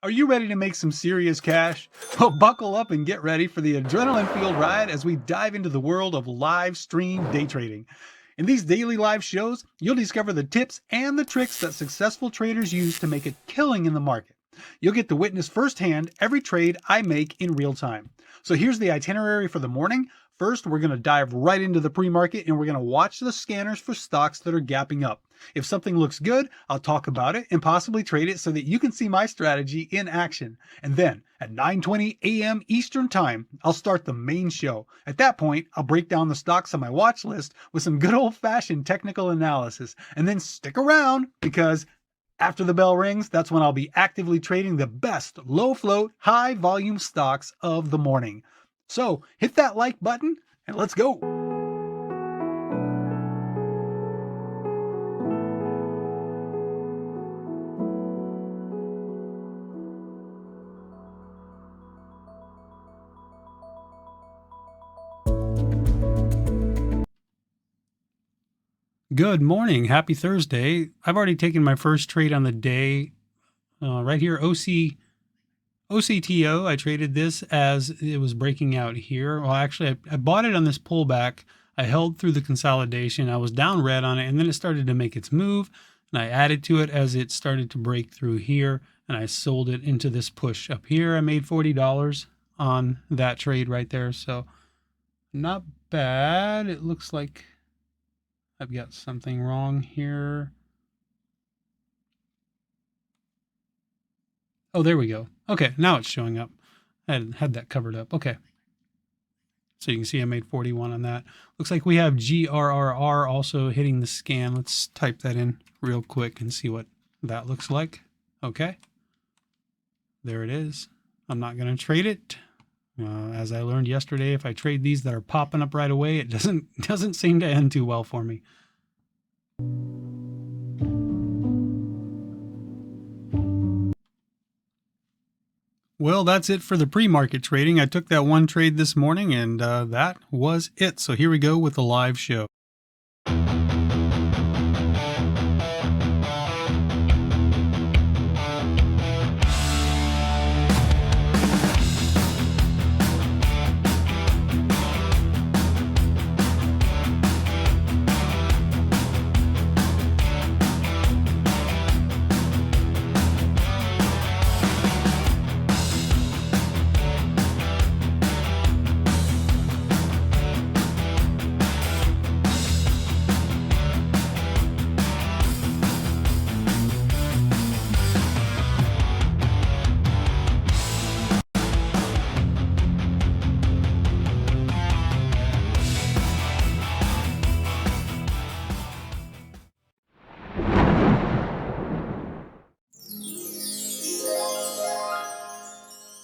Are you ready to make some serious cash? Well, buckle up and get ready for the adrenaline fueled ride as we dive into the world of live stream day trading. In these daily live shows, you'll discover the tips and the tricks that successful traders use to make a killing in the market. You'll get to witness firsthand every trade I make in real time. So here's the itinerary for the morning. First, we're going to dive right into the pre market and we're going to watch the scanners for stocks that are gapping up. If something looks good, I'll talk about it and possibly trade it so that you can see my strategy in action. And then at 9:20 a.m. Eastern Time, I'll start the main show. At that point, I'll break down the stocks on my watch list with some good old-fashioned technical analysis. And then stick around because after the bell rings, that's when I'll be actively trading the best low float, high volume stocks of the morning. So hit that like button and let's go. Good morning. Happy Thursday. I've already taken my first trade on the day. Right here, OCTO. I traded this as it was breaking out here. Well, actually, I bought it on this pullback. I held through the consolidation. I was down red on it, and then it started to make its move. And I added to it as it started to break through here, and I sold it into this push up here. I made $40 on that trade right there. So not bad. It looks like I've got something wrong here. Oh, there we go. Okay, now it's showing up. I had that covered up. Okay. So you can see I made 41 on that. Looks like we have GRRR also hitting the scan. Let's type that in real quick and see what that looks like. Okay. There it is. I'm not going to trade it. As I learned yesterday, if I trade these that are popping up right away, it doesn't seem to end too well for me. Well, that's it for the pre-market trading. I took that one trade this morning, and that was it. So here we go with the live show.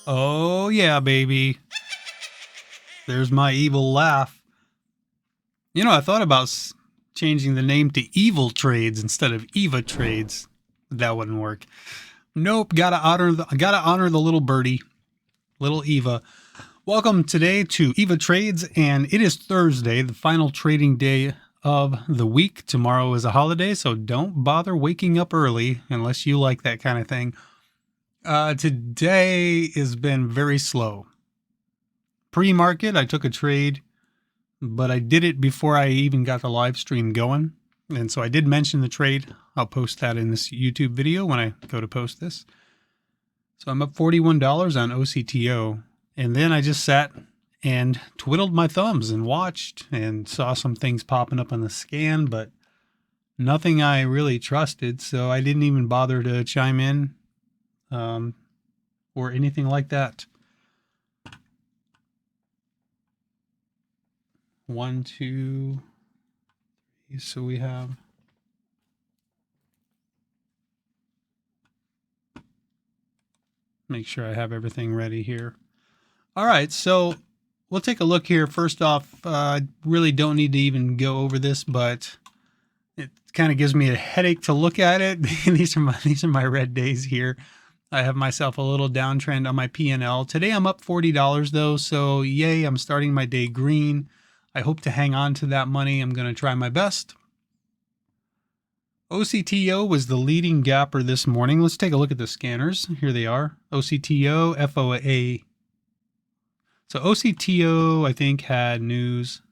Oh, yeah, baby. There's my evil laugh. You know, I thought about changing the name to Evil Trades instead of Eva Trades. That wouldn't work. Nope, gotta honor the little birdie, little Eva. Welcome today to Eva Trades, and it is Thursday, the final trading day of the week. Tomorrow is a holiday, so don't bother waking up early unless you like that kind of thing. Today has been very slow. Pre-market, I took a trade, but I did it before I even got the live stream going. And so I did mention the trade. I'll post that in this YouTube video when I go to post this. So I'm up $41 on OCTO. And then I just sat and twiddled my thumbs and watched and saw some things popping up on the scan, but nothing I really trusted. So I didn't even bother to chime in. Or anything like that. 1, 2, 3. So we have make sure I have everything ready here. All right, so we'll take a look here. First off, I really don't need to even go over this, but it kind of gives me a headache to look at it. These are my red days here. I have myself a little downtrend on my P&L. Today I'm up $40 though, so yay, I'm starting my day green. I hope to hang on to that money. I'm going to try my best. OCTO was the leading gapper this morning. Let's take a look at the scanners. Here they are. OCTO, FOA. So OCTO, I think, had news.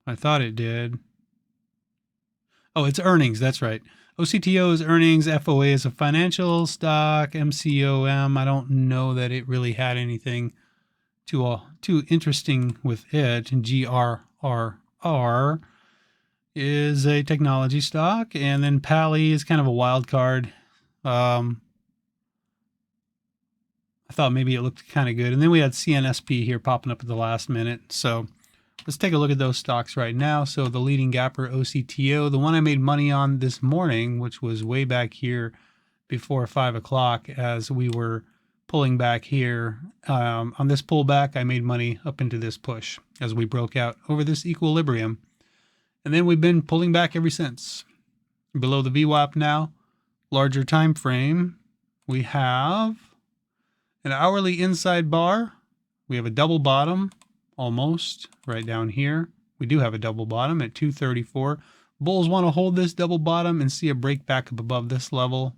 I thought it did. Oh, it's earnings. That's right. OCTO is earnings. FOA is a financial stock. MCOM, I don't know that it really had anything too interesting with it. And GRRR is a technology stock. And then Pally is kind of a wild card. I thought maybe it looked kind of good. And then we had CNSP here popping up at the last minute. So let's take a look at those stocks right now. So the leading gapper, OCTO, the one I made money on this morning, which was way back here before 5 o'clock as we were pulling back here. On this pullback, I made money up into this push as we broke out over this equilibrium. And then we've been pulling back ever since. Below the VWAP now, larger time frame, we have an hourly inside bar. We have a double bottom. Almost right down here. We do have a double bottom at 234. Bulls want to hold this double bottom and see a break back up above this level.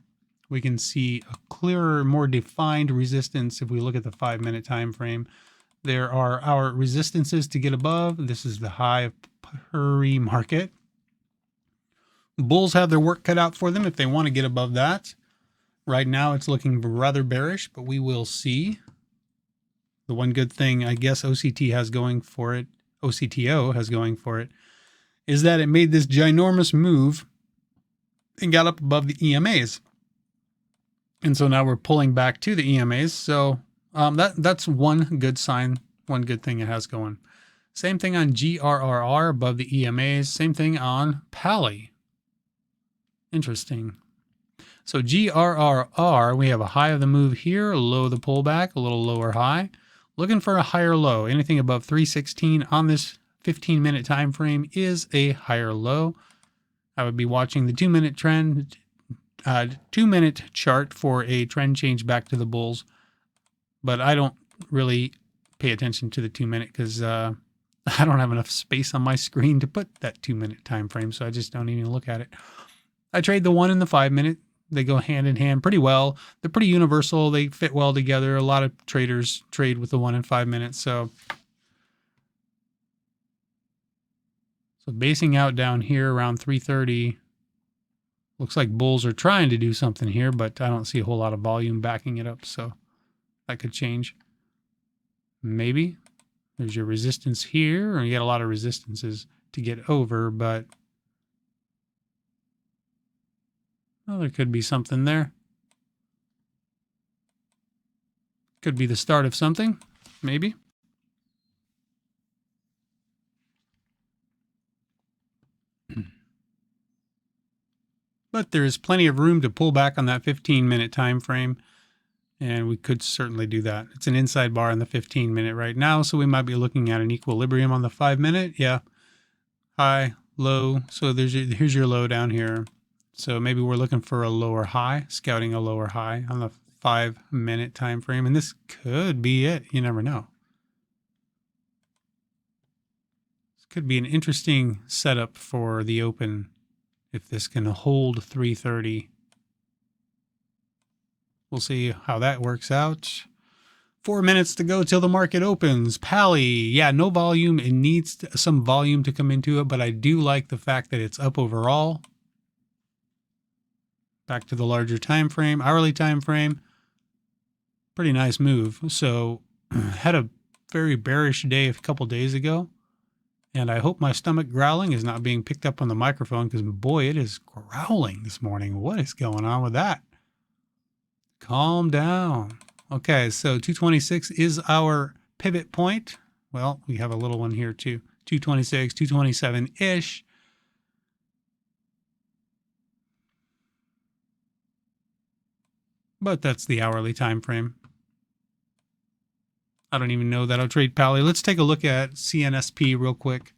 We can see a clearer, more defined resistance if we look at the 5-minute time frame. There are our resistances to get above. This is the high of pre-market. Bulls have their work cut out for them if they want to get above that. Right now it's looking rather bearish, but we will see. The one good thing I guess OCTO has going for it is that it made this ginormous move and got up above the EMAs. And so now we're pulling back to the EMAs. So that's one good sign, one good thing it has going. Same thing on GRRR above the EMAs. Same thing on Pally. Interesting. So GRRR, we have a high of the move here, a low of the pullback, a little lower high. Looking for a higher low. Anything above 316 on this 15-minute time frame is a higher low. I would be watching the 2-minute trend, 2-minute chart for a trend change back to the bulls. But I don't really pay attention to the 2-minute because I don't have enough space on my screen to put that 2-minute time frame, so I just don't even look at it. I trade the 1 and the 5-minute. They go hand in hand pretty well. They're pretty universal. They fit well together. A lot of traders trade with the 1 and 5 minutes. So basing out down here around 330. Looks like bulls are trying to do something here, but I don't see a whole lot of volume backing it up. So that could change. Maybe. There's your resistance here. Or you got a lot of resistances to get over, but well, there could be something there. Could be the start of something, maybe. But there is plenty of room to pull back on that 15-minute time frame, and we could certainly do that. It's an inside bar on the 15-minute right now, so we might be looking at an equilibrium on the 5-minute. Yeah, high, low. So here's your low down here. So maybe we're looking for a lower high, scouting a lower high on the 5-minute time frame, and this could be it. You never know. This could be an interesting setup for the open if this can hold 330. We'll see how that works out. 4 minutes to go till the market opens. Pally, yeah, no volume. It needs some volume to come into it, but I do like the fact that it's up overall. Back to the larger time frame, hourly time frame. Pretty nice move. So had a very bearish day a couple days ago, and I hope my stomach growling is not being picked up on the microphone because boy, it is growling this morning. What is going on with that? Calm down. Okay, so 226 is our pivot point. Well, we have a little one here too. 226, 227-ish. But that's the hourly time frame. I don't even know that I'll trade Pally. Let's take a look at CNSP real quick.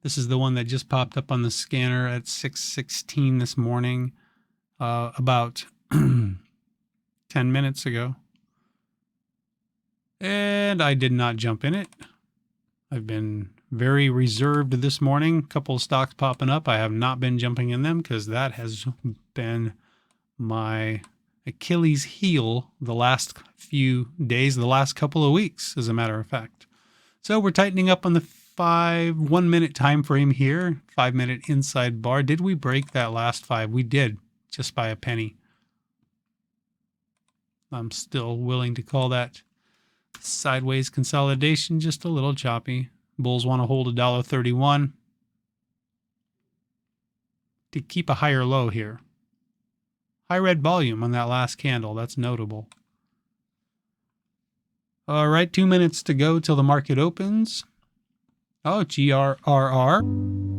This is the one that just popped up on the scanner at 6:16 this morning, about 10 minutes ago. And I did not jump in it. I've been very reserved this morning. A couple of stocks popping up. I have not been jumping in them because that has been my Achilles heel the last few days, the last couple of weeks, as a matter of fact. So we're tightening up on the 1 minute time frame here, 5 minute inside bar. Did we break that last 5? We did, just by a penny. I'm still willing to call that sideways consolidation, just a little choppy. Bulls want to hold $1.31 to keep a higher low here. High red volume on that last candle. That's notable. All right, 2 minutes to go till the market opens. Oh, GRRR.